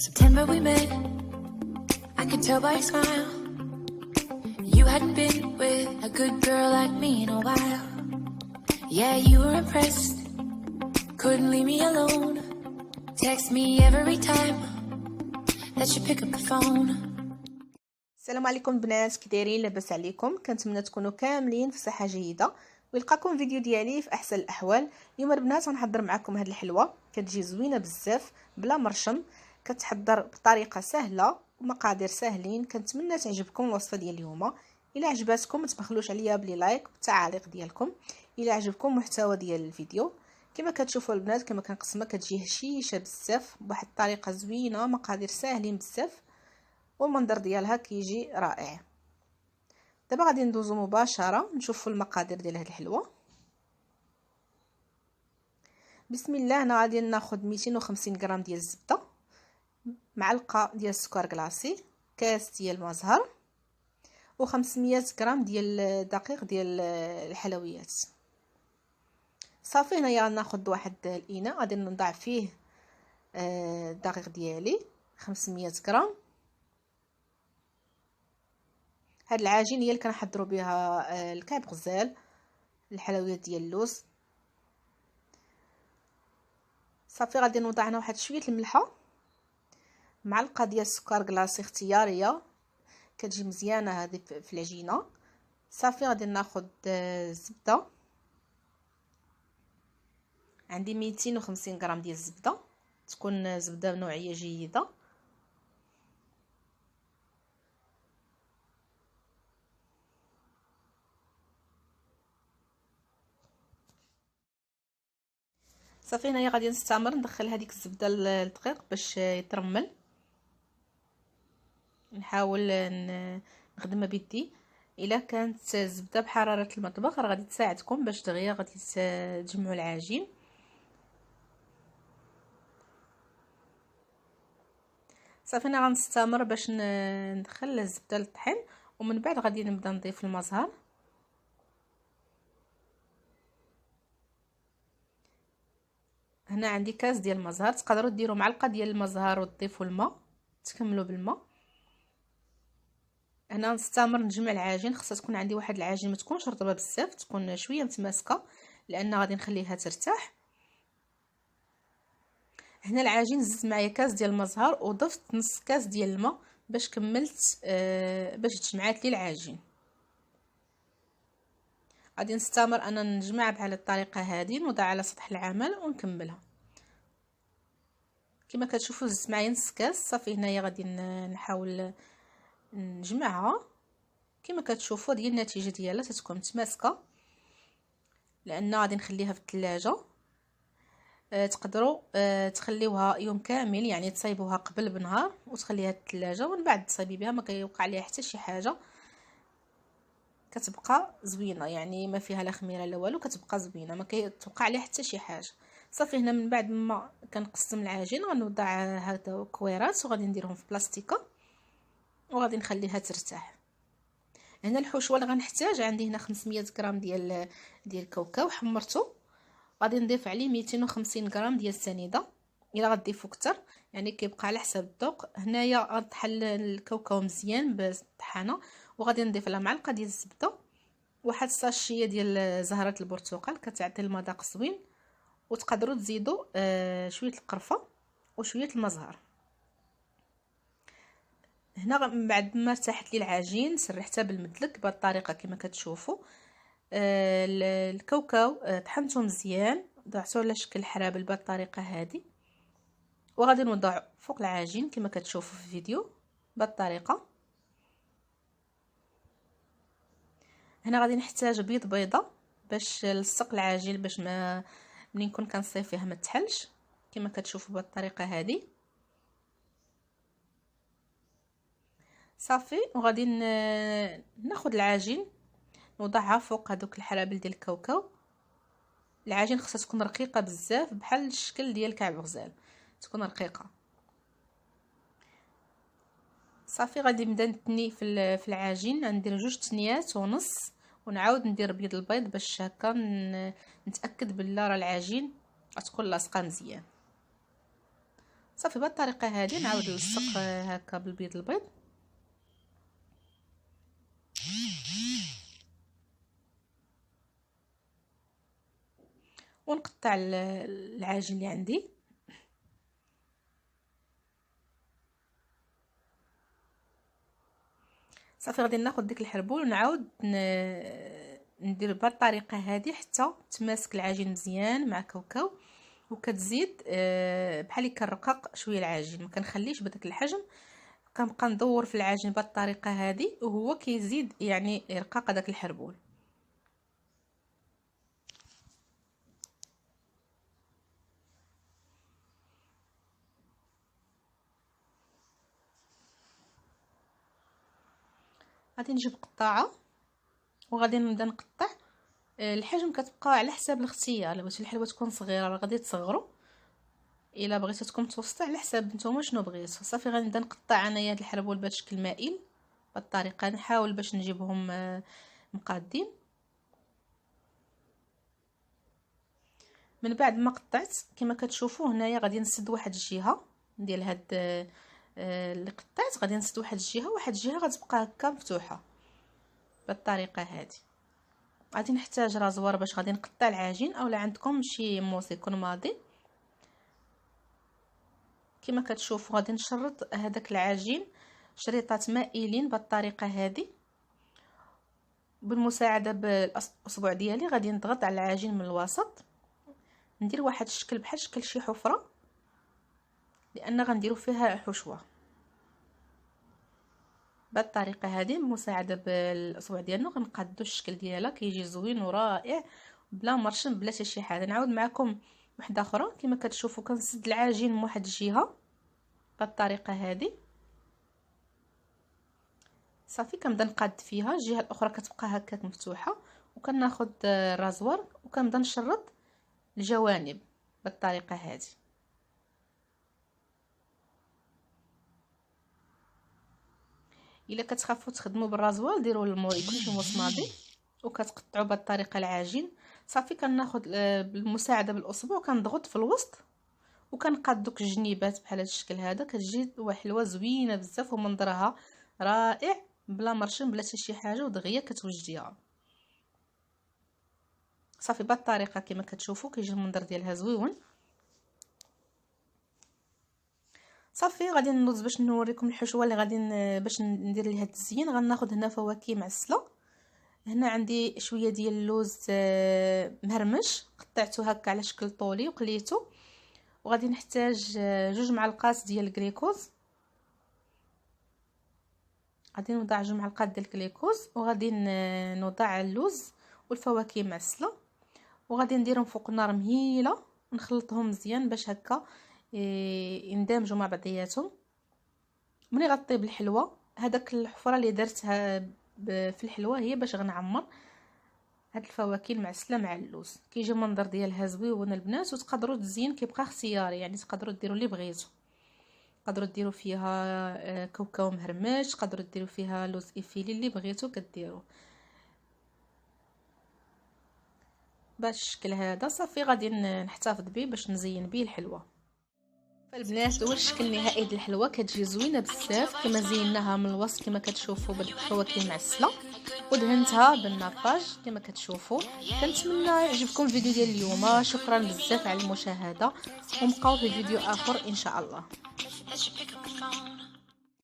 September we met, I could tell by your smile. You hadn't been with a good girl like me in a while. Yeah, you were impressed, couldn't leave me alone. Text me every time that you pick up the phone. السلام عليكم البنات، كي دايرين؟ لاباس عليكم؟ كنتمنى تكونوا كاملين في صحه جيده ويلقاكم فيديو ديالي في احسن الاحوال. اليوم البنات غنحضر معكم هاد الحلوه، كتجي زوينه بزاف بلا مرشم، كتحضر بطريقه سهله ومقادير ساهلين. كنتمنى تعجبكم الوصفه ديال اليوم. الا عجباتكم ما تبخلوش عليا بلي لايك والتعاليق ديالكم. الا عجبكم المحتوى ديال الفيديو كما كتشوفوا البنات، كما كنقسمها كتجي هشيشه بزاف بواحد الطريقه زوينه، مقادير ساهلين بزاف والمنظر ديالها كيجي رائع. دابا غادي ندوزو مباشره نشوفوا المقادير ديال هذه الحلوه. بسم الله. انا غادي ناخذ 250 غرام ديال الزبده، معلقه ديال السكر كلاصي، كاس ديال المزهر، و500 غرام ديال الدقيق ديال الحلويات. صافي هنايا غناخذ واحد الاناء غادي نضع فيه الدقيق ديالي 500 غرام. هاد العجين هي اللي كنحضروا بها الكعب غزال، الحلويات ديال اللوز. صافي غادي نوضع هنا واحد شويه الملحه، معلقه ديال السكر كلاصي اختياريه كتجي مزيانه هذه في العجينه. صافي غادي ناخذ الزبده، عندي 250 غرام ديال الزبده، تكون زبده نوعيه جيده. صافي هنايا غادي نستمر ندخل هذيك الزبده للدقيق باش يترمل. نحاول نخدمها بيدي. الا كانت الزبده بحراره المطبخ راه غادي تساعدكم باش دغيا غادي تجمعوا العجين. صافي انا غنستمر باش ندخل الزبده للطحين، ومن بعد غادي نبدا نضيف المزهر. هنا عندي كاس ديال المزهر، تقدروا ديروا معلقه ديال المزهر وتضيفوا الماء تكملوا بالماء. هنا نستمر نجمع العجين، خاصها تكون عندي واحد العجين ما تكونش رطبه بزاف، تكون شويه متماسكه لان غادي نخليها ترتاح. هنا العجين زدت معايا كاس ديال المزهر وضفت نص كاس ديال الماء باش كملت باش تجمعات لي العجين. غادي نستمر انا نجمع بهذه الطريقه هذه، نوضع على سطح العمل ونكملها. كما كتشوفوا زدت معايا نص كاس. صافي هنايا غادي نحاول نجمعها. كما كتشوفوا ديال النتيجه ديالها تتكون متماسكه لان غادي نخليها في الثلاجه. تقدروا تخليوها يوم كامل، يعني تصايبوها قبل بنهار وتخليها في الثلاجه، ومن بعد تصايبي بها ما كيوقع ليها حتى شي حاجه، كتبقى زوينه، يعني ما فيها لا خميره لا والو، كتبقى زوينه ما كيتوقع ليها حتى شي حاجه. صافي هنا من بعد ما كنقسم العجين غنوضع هكذا كويرات وغادي نديرهم في بلاستيكه وغادي نخليها ترتاح. هنا الحشوه اللي غنحتاج عندي هنا 500 غرام ديال الكاوكاو حمرته، غادي نضيف عليه 250 غرام ديال السنيده. الا غتضيفوا كتر يعني كيبقى على حسب الذوق. هنايا غنطحن الكاوكاو مزيان بالطحانه وغادي نضيف لها معلقه ديال الزبده، واحد الساشيه ديال زهره البرتقال كتعطي المذاق زوين، وتقدروا تزيدوا شويه القرفه وشويه المزهر. هنا من بعد ما ارتاحت لي العجين سرحتها بالمدلك بهذه الطريقه كما كتشوفوا. الكاوكاو طحنته مزيان، ضعته على شكل حرابل بهذه الطريقه هذه، وغادي نوضع فوق العجين كما كتشوفوا في الفيديو بهذه الطريقه. هنا غادي نحتاج بيض بيضه باش نلصق العجين، باش ما منين نكون كنصيب فيها ما تحلش، كما كتشوفوا بهذه الطريقه هذه. صافي وغادي ناخذ العجين نوضعها فوق هذوك الحرابل ديال الكاوكاو. العجين خصها تكون رقيقه بزاف بحال الشكل ديال كعب غزال، تكون رقيقه. صافي غادي نبدا نتني في العجين، ندير 2 تنيات ونص ونعاود ندير بيض البيض باش هكا نتاكد بلي راه العجين غتكون لاصقه مزيان. صافي بهذه الطريقه هذه نعاود نلصق هكا بالبيض البيض. ونقطع العجين اللي عندي. صافي غادي ناخذ ديك الحربول ونعاود ندير بهذه الطريقه هذه حتى تماسك العجين مزيان مع كاوكاو، وكتزيد بحال كنرقق شويه العجين، ما كنخليش بداك الحجم، كنبقى ندور في العجين بهذه الطريقه هذه وهو كيزيد يعني يرقق داك الحربول. غادي نجيب قطاعه وغادي نبدا نقطع. الحجم كتبقى على حساب الاختيار، الا بغيتي الحلوه تكون صغيره غادي تصغروا، الا بغيتها تكون متوسطه على حساب نتوما شنو بغيتو. صافي غادي نبدا نقطع انايا هاد الحلوه بهذا الشكل مائل بهذه الطريقه، نحاول باش نجيبهم مقادين. من بعد ما قطعت كما كتشوفوا هنايا غادي نسد واحد الجهه ديال هاد اللي قطعت، غادي نسد واحد الجهه، واحد الجهه غتبقى هكا مفتوحه بالطريقه هذه. غادي نحتاج رازوار باش غادي نقطع العجين، اولا عندكم شي موس يكون ماضي. كما كتشوفوا غادي نشرط هذاك العجين شريطات مائلين بالطريقه هذه. بالمساعده بالاصبع ديالي غادي نضغط على العجين من الوسط، ندير واحد الشكل بحال شكل شي حفره، لان غنديروا فيها حشوه بهذه الطريقه هذه. بمساعده بالاصبع ديالنا غنقادو الشكل ديالها، كيجي زوين ورائع بلا مرشم بلا حتى شي حاجه. نعاود معكم وحده اخرى. كما كتشوفوا كنسد العجين من واحد الجهه بهذه الطريقه هذه. صافي كنبدا نقاد فيها، الجهه الاخرى كتبقى هكاك مفتوحه، وكناخذ الرازوار وكنبدا نشرط الجوانب بالطريقه هذه. الا كتخافوا تخدموا بالرازوار ديروا المور يكون شي مصماضي وكتقطعوا بهذه الطريقه العجين. صافي كناخذ بالمساعده بالاصبع وكنضغط في الوسط وكنقاد دوك الجنيبات بحال هذا الشكل هذا، كتجي حلوه زوينه بزاف ومنظرها رائع بلا مرشم بلا حتى شي حاجه، ودغيا كتوجديها. صافي بهذه الطريقه كما كتشوفوا كيجي المنظر ديالها زويون. صافي غادي ندوز باش نوريكم الحشوه اللي غادي باش ندير ليها التزيين. غناخذ هنا فواكه معسله، هنا عندي شويه ديال اللوز مهرمش قطعته هكا على شكل طولي وقليته، وغادي نحتاج 2 معلقات ديال الكليكوز. غادي نوضع 2 معلقات ديال الكليكوز، وغادي نوضع اللوز والفواكه معسله، وغادي نديرهم فوق النار مهيله ونخلطهم مزيان باش هكا يندمجوا مع بعضياتهم. ملي غطيب الحلوه هذاك الحفره اللي درتها في الحلوه هي باش غنعمر هاد الفواكه المعسله مع اللوز، كيجي المنظر ديالها زويون البنات. وتقدروا تزين كيبقى اختياري، يعني تقدروا ديروا اللي بغيتوا، تقدروا ديروا فيها كاوكاو مهرمش، تقدروا ديروا فيها لوز افيلي، اللي بغيتوا كديروا باش الشكل هذا. صافي غادي نحتفظ به باش نزين به الحلوه. فالبنات هو الشكل النهائي ديال الحلوه، كتجي زوينه بزاف كما زيناها من الوسط كما كتشوفوا بالفواكه المعسله، ودهنتها بالناباج كما كتشوفوا. كنتمنى يعجبكم الفيديو ديال اليوم. شكرا بزاف على المشاهده، ونبقاو في فيديو اخر ان شاء الله.